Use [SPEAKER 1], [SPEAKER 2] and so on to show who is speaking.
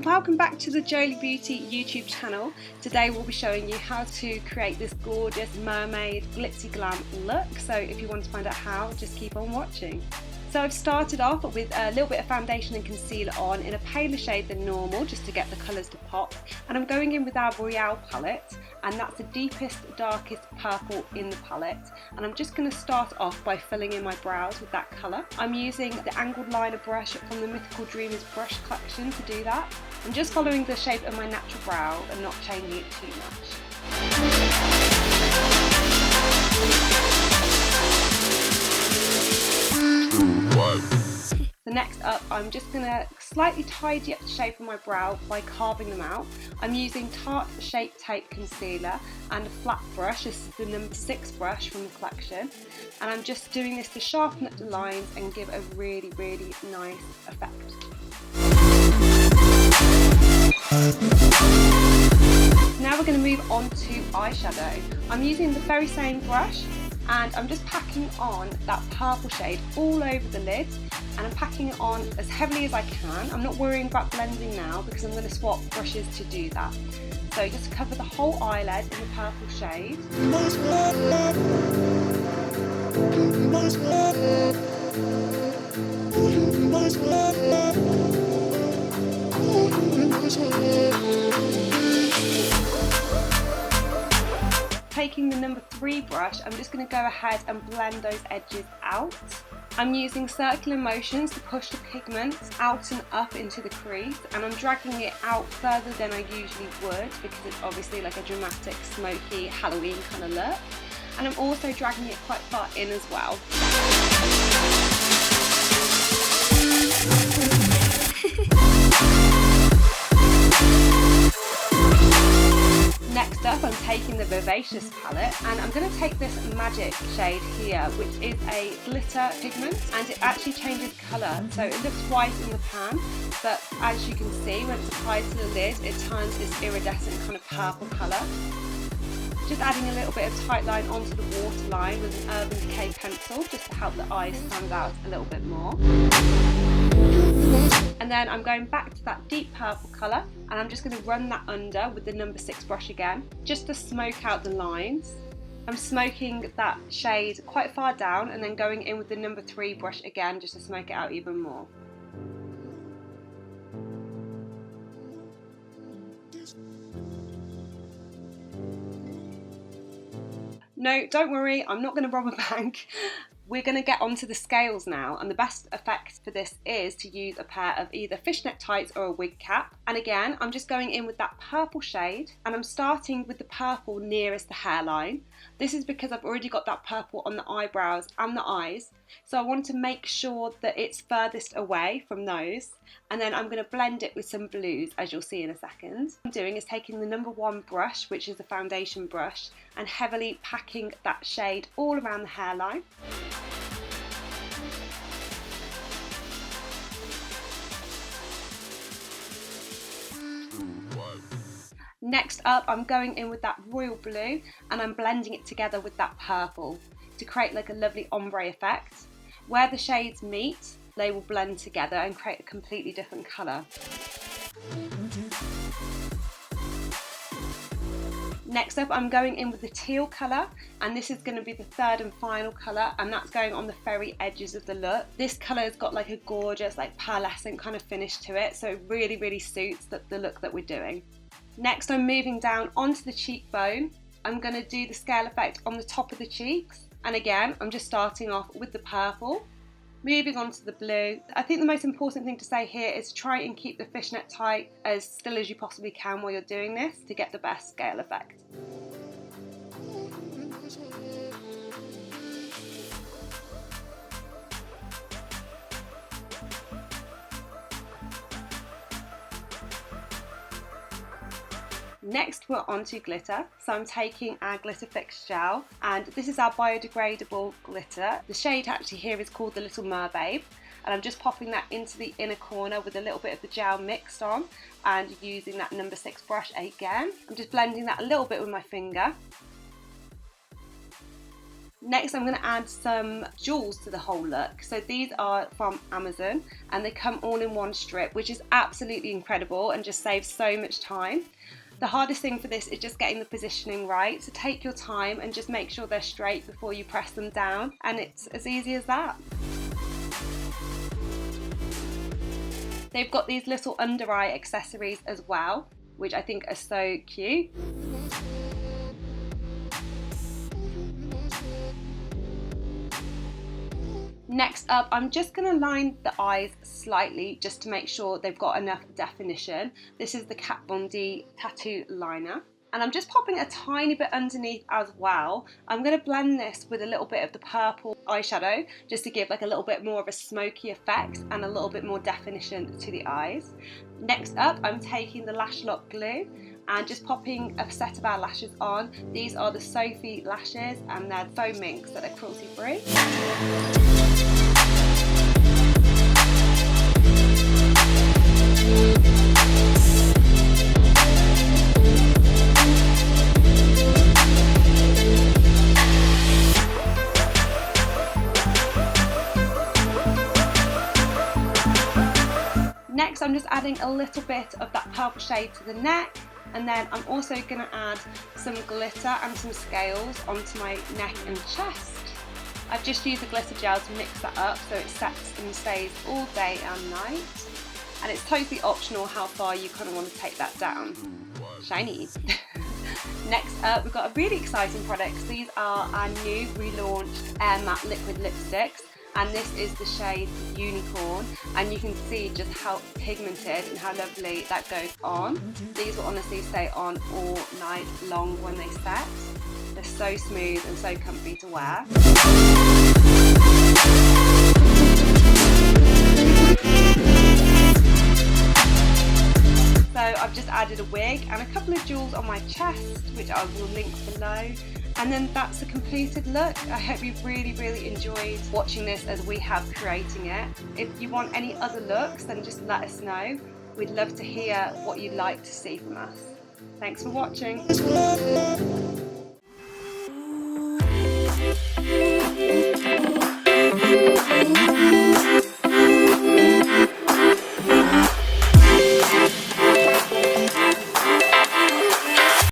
[SPEAKER 1] and welcome back to the Jolie Beauty YouTube channel. Today we'll be showing you how to create this gorgeous mermaid glitzy glam look. So if you want to find out how, just keep on watching. So I've started off with a little bit of foundation and concealer on in a paler shade than normal, just to get the colours to pop. And I'm going in with our Royale palette, and that's the deepest, darkest purple in the palette. And I'm just going to start off by filling in my brows with that colour. I'm using the angled liner brush from the Mythical Dreamers brush collection to do that. I'm just following the shape of my natural brow and not changing it too much. Next up, I'm just going to slightly tidy up the shape of my brow by carving them out. I'm using Tarte Shape Tape Concealer and a flat brush. This is the number 6 brush from the collection. And I'm just doing this to sharpen up the lines and give a really, really nice effect. Now we're going to move on to eyeshadow. I'm using the very same brush, and I'm just packing on that purple shade all over the lid, and I'm packing it on as heavily as I can. I'm not worrying about blending now because I'm going to swap brushes to do that. So just cover the whole eyelid in the purple shade. Taking the number 3 brush, I'm just going to go ahead and blend those edges out. I'm using circular motions to push the pigments out and up into the crease, and I'm dragging it out further than I usually would because it's obviously like a dramatic, smoky Halloween kind of look. And I'm also dragging it quite far in as well. Next up, I'm taking the Vivacious palette, and I'm going to take this Magic shade here, which is a glitter pigment, and it actually changes colour. So it looks white in the pan, but as you can see, when it's applied to the lid, it turns this iridescent kind of purple colour. Just adding a little bit of tight line onto the waterline with an Urban Decay pencil, just to help the eyes stand out a little bit more. And then I'm going back to that deep purple colour, and I'm just going to run that under with the number 6 brush again, just to smoke out the lines. I'm smoking that shade quite far down and then going in with the number 3 brush again, just to smoke it out even more. No, don't worry, I'm not going to rob a bank. We're going to get onto the scales now, and the best effect for this is to use a pair of either fishnet tights or a wig cap. And again, I'm just going in with that purple shade, and I'm starting with the purple nearest the hairline. This is because I've already got that purple on the eyebrows and the eyes, so I want to make sure that it's furthest away from those. And then I'm going to blend it with some blues, as you'll see in a second. What I'm doing is taking the number 1 brush, which is the foundation brush, and heavily packing that shade all around the hairline. Next up, I'm going in with that royal blue, and I'm blending it together with that purple to create like a lovely ombre effect. Where the shades meet, they will blend together and create a completely different colour. Next up, I'm going in with the teal colour, and this is going to be the 3rd and final colour, and that's going on the very edges of the look. This colour has got like a gorgeous, like pearlescent kind of finish to it, so it really, really suits the look that we're doing. Next, I'm moving down onto the cheekbone. I'm going to do the scale effect on the top of the cheeks, and again, I'm just starting off with the purple. Moving on to the blue. I think the most important thing to say here is to try and keep the fishnet tight as still as you possibly can while you're doing this to get the best scale effect. Next, we're on to glitter. So I'm taking our Glitter Fix gel, and this is our biodegradable glitter. The shade actually here is called the Little Mermaid, and I'm just popping that into the inner corner with a little bit of the gel mixed on, and using that number 6 brush again. I'm just blending that a little bit with my finger. Next, I'm going to add some jewels to the whole look. So these are from Amazon and they come all in one strip, which is absolutely incredible and just saves so much time. The hardest thing for this is just getting the positioning right. So take your time and just make sure they're straight before you press them down. And it's as easy as that. They've got these little under eye accessories as well, which I think are so cute. Next up, I'm just going to line the eyes slightly just to make sure they've got enough definition. This is the Kat Von D tattoo liner. And I'm just popping a tiny bit underneath as well. I'm going to blend this with a little bit of the purple eyeshadow just to give like a little bit more of a smoky effect and a little bit more definition to the eyes. Next up, I'm taking the Lash Lock glue and just popping a set of our lashes on. These are the Sophie lashes and they're faux minks that are cruelty free. Next, I'm just adding a little bit of that purple shade to the neck, and then I'm also going to add some glitter and some scales onto my neck and chest. I've just used the glitter gel to mix that up so it sets and stays all day and night. And it's totally optional how far you kind of want to take that down. Shiny. Next up, we've got a really exciting product. These are our new relaunched Air Matte Liquid Lipsticks. And this is the shade Unicorn, and you can see just how pigmented and how lovely that goes on. These will honestly stay on all night long when they set. They're so smooth and so comfy to wear. So I've just added a wig and a couple of jewels on my chest, which I will link below. And then that's the completed look. I hope you've really enjoyed watching this as we have creating it. If you want any other looks, then just let us know. We'd love to hear what you'd like to see from us. Thanks for watching.